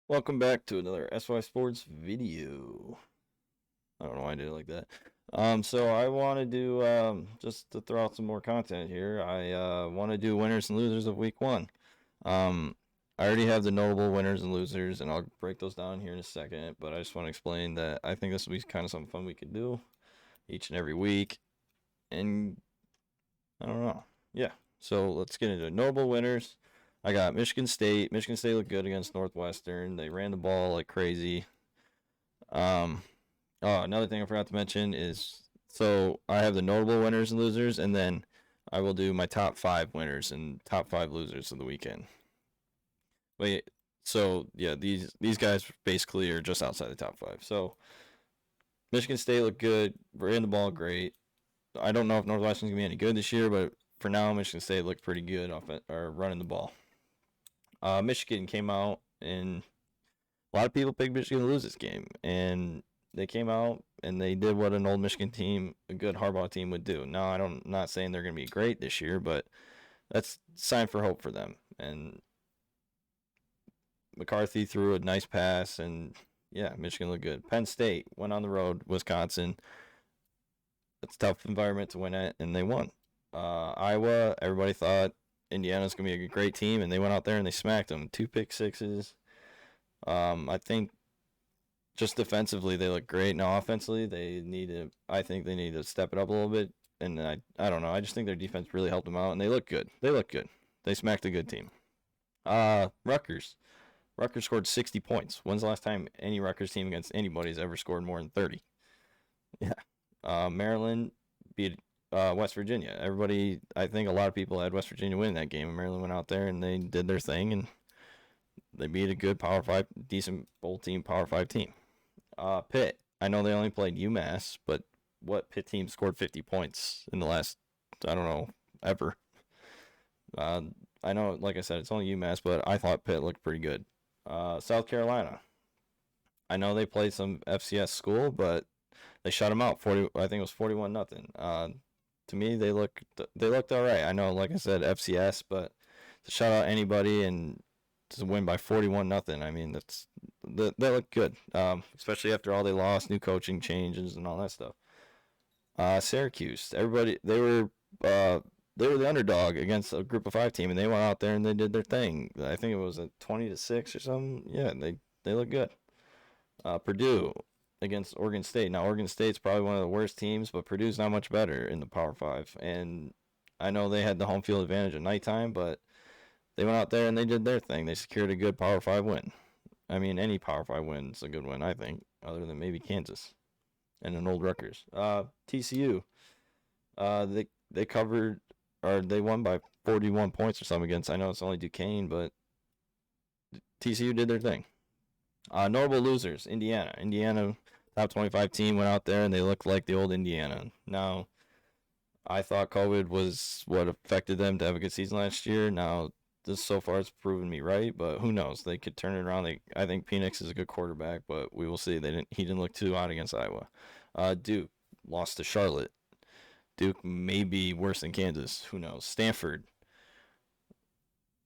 Welcome back to another SY Sports video. I don't know why I did it like that. So I want to do just to throw out some more content here. I want to do winners and losers of week one. Um, I already have the notable winners and losers, and I'll break those down here in a second. But I just want to explain that I think this will be kind of something fun we could do each and every week. And I don't know. Yeah. So let's get into it. Notable winners. I got Michigan State. Michigan State looked good against Northwestern. They ran the ball like crazy. Um, oh, another thing I forgot to mention is so I have the notable winners and losers, and then I will do my top five winners and top five losers of the weekend. Wait, so yeah, these guys basically are just outside the top five. So Michigan State looked good, ran the ball great. I don't know if Northwestern's gonna be any good this year, but for now, Michigan State looked pretty good off it, or running the ball. Michigan came out and a lot of people picked Michigan to lose this game, and they came out and they did what an old Michigan team, a good Harbaugh team, would do. Now, I'm not saying they're going to be great this year, but that's a sign for hope for them. And McCarthy threw a nice pass, and yeah, Michigan looked good. Penn State went on the road, Wisconsin. It's a tough environment to win at, and they won. Iowa, everybody thought Indiana's going to be a great team, and they went out there and they smacked them. Two pick sixes. I think just defensively they look great. Now offensively they need to. I think they need to step it up a little bit. And I don't know. I just think their defense really helped them out, and they look good. They look good. They smacked a good team. Rutgers. Rutgers scored 60 points. When's the last time any Rutgers team against anybody's ever scored more than 30? Yeah. Maryland beat West Virginia. Everybody, I think a lot of people had West Virginia win that game. Maryland went out there and they did their thing, and they beat a good Power Five, decent bowl team, Power Five team. Pitt. I know they only played UMass, but what Pitt team scored 50 points in the last, I don't know, ever? Uh, I know, like I said, it's only UMass, but I thought Pitt looked pretty good. South Carolina. I know they played some FCS school, but they shut them out. 40, I think it was 41-0. To me, they looked all right. I know, like I said, FCS, but to shut out anybody and to win by 41-0. I mean, they look good, especially after all they lost, new coaching changes and all that stuff. Syracuse, everybody uh, they were the underdog against a group of five team, and they went out there and they did their thing. I think it was a 20-6 or something. Yeah, they look good. Purdue against Oregon State. Now Oregon State's probably one of the worst teams, but Purdue's not much better in the Power Five, and I know they had the home field advantage at nighttime, but they went out there and they did their thing. They secured a good Power Five win. I mean, any Power Five win's a good win, I think, other than maybe Kansas and an old Rutgers. TCU, they covered or they won by 41 points or something against. I know it's only Duquesne, but TCU did their thing. Notable losers: Indiana. Indiana top 25 team went out there and they looked like the old Indiana. Now, I thought COVID was what affected them to have a good season last year. Now, this so far has proven me right, but who knows? They could turn it around. I think Penix is a good quarterback, but we will see. He didn't look too hot against Iowa. Duke lost to Charlotte. Duke may be worse than Kansas. Who knows? Stanford,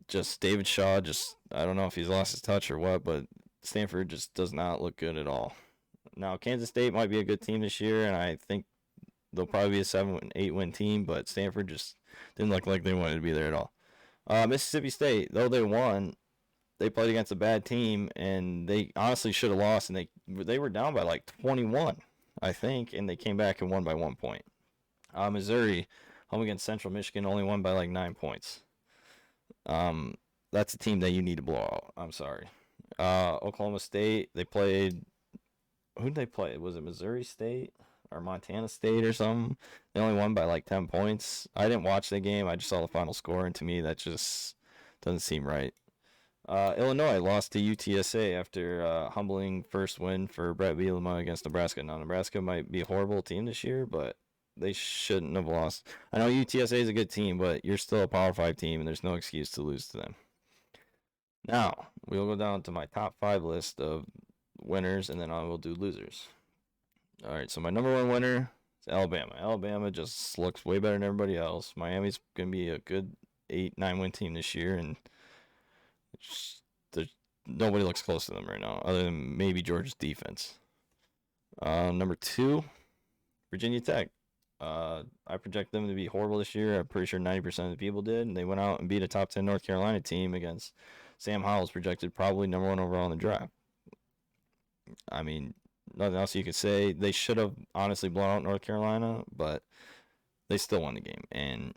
just David Shaw. Just I don't know if he's lost his touch or what, but Stanford just does not look good at all. Now Kansas State might be a good team this year, and I think they'll probably be a 7-8 win team, but Stanford just didn't look like they wanted to be there at all. Mississippi State, though they won, they played against a bad team, and they honestly should have lost, and they were down by like 21, I think, and they came back and won by 1 point. Missouri, home against Central Michigan, only won by like 9 points. Um, that's a team that you need to blow out. I'm sorry. Oklahoma State, they played. Who did they play? Was it Missouri State or Montana State or something? They only won by like 10 points. I didn't watch the game. I just saw the final score, and to me, that just doesn't seem right. Illinois lost to UTSA after a humbling first win for Brett Bielema against Nebraska. Now, Nebraska might be a horrible team this year, but they shouldn't have lost. I know UTSA is a good team, but you're still a Power 5 team, and there's no excuse to lose to them. Now, we'll go down to my top five list of winners, and then I will do losers. All right, so my number one winner is Alabama. Alabama just looks way better than everybody else. Miami's going to be a good 8-9 win team this year, and nobody looks close to them right now, other than maybe Georgia's defense. Number 2, Virginia Tech. I project them to be horrible this year. I'm pretty sure 90% of the people did. And they went out and beat a top 10 North Carolina team against Sam Howell's projected probably number 1 overall in the draft. I mean, nothing else you could say. They should have honestly blown out North Carolina, but they still won the game. And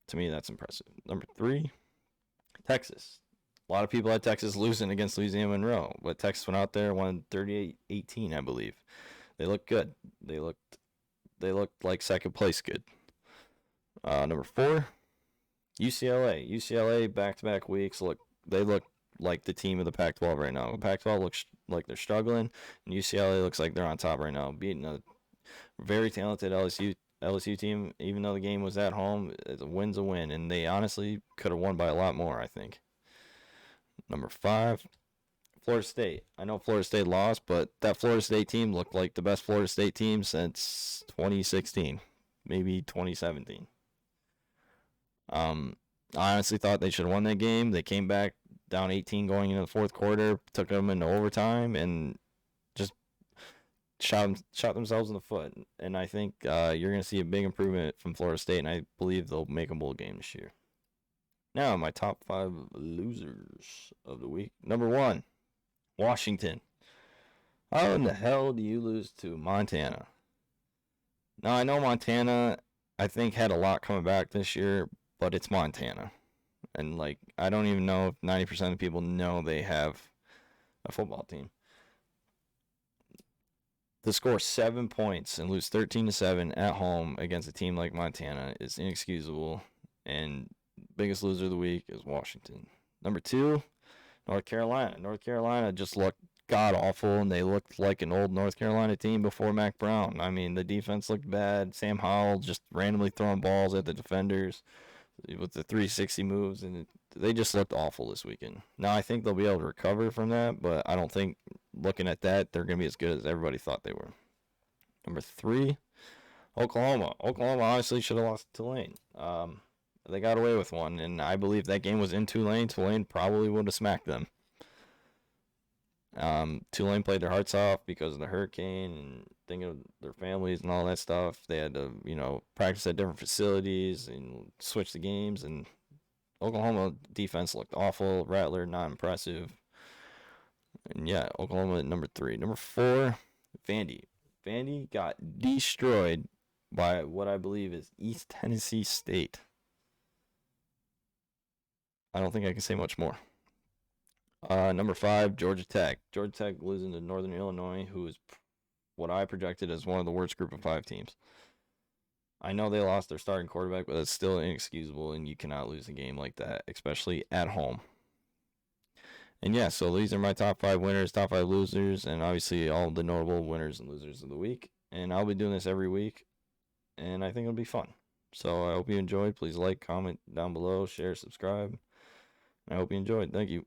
to me, that's impressive. Number 3, Texas. A lot of people had Texas losing against Louisiana Monroe, but Texas went out there, won 38-18, I believe. They looked good. They looked like second place good. Number 4, UCLA. UCLA back-to-back weeks they look like the team of the Pac-12 right now. The Pac-12 looks like they're struggling, and UCLA looks like they're on top right now, beating a very talented LSU team. Even though the game was at home, a win's a win, and they honestly could have won by a lot more, I think. Number 5, Florida State. I know Florida State lost, but that Florida State team looked like the best Florida State team since 2016, maybe 2017. I honestly thought they should have won that game. They came back down 18 going into the fourth quarter, took them into overtime, and just shot themselves in the foot. And I think you're going to see a big improvement from Florida State, and I believe they'll make a bowl game this year. Now, my top 5 losers of the week. Number 1, Washington. How in the hell do you lose to Montana? Now, I know Montana, I think, had a lot coming back this year, but it's Montana. And, I don't even know if 90% of people know they have a football team. To score 7 points and lose 13-7 at home against a team like Montana is inexcusable. And biggest loser of the week is Washington. Number 2, North Carolina. North Carolina just looked god-awful, and they looked like an old North Carolina team before Mac Brown. I mean, the defense looked bad. Sam Howell just randomly throwing balls at the defenders with the 360 moves, and they just looked awful this weekend. Now, I think they'll be able to recover from that, but I don't think, looking at that, they're going to be as good as everybody thought they were. Number 3, Oklahoma. Oklahoma honestly should have lost to Tulane. They got away with one, and I believe that game was in Tulane. Tulane probably would have smacked them. Tulane played their hearts off because of the hurricane and thinking of their families and all that stuff. They had to, practice at different facilities and switch the games. And Oklahoma defense looked awful. Rattler, not impressive. And yeah, Oklahoma at number 3. Number 4, Vandy. Vandy got destroyed by what I believe is East Tennessee State. I don't think I can say much more. Number 5, Georgia Tech. Georgia Tech losing to Northern Illinois, who is what I projected as one of the worst group of 5 teams. I know they lost their starting quarterback, but it's still inexcusable, and you cannot lose a game like that, especially at home. And yeah, so these are my top 5 winners, top 5 losers, and obviously all the notable winners and losers of the week. And I'll be doing this every week, and I think it'll be fun. So I hope you enjoyed. Please like, comment down below, share, subscribe. I hope you enjoyed. Thank you.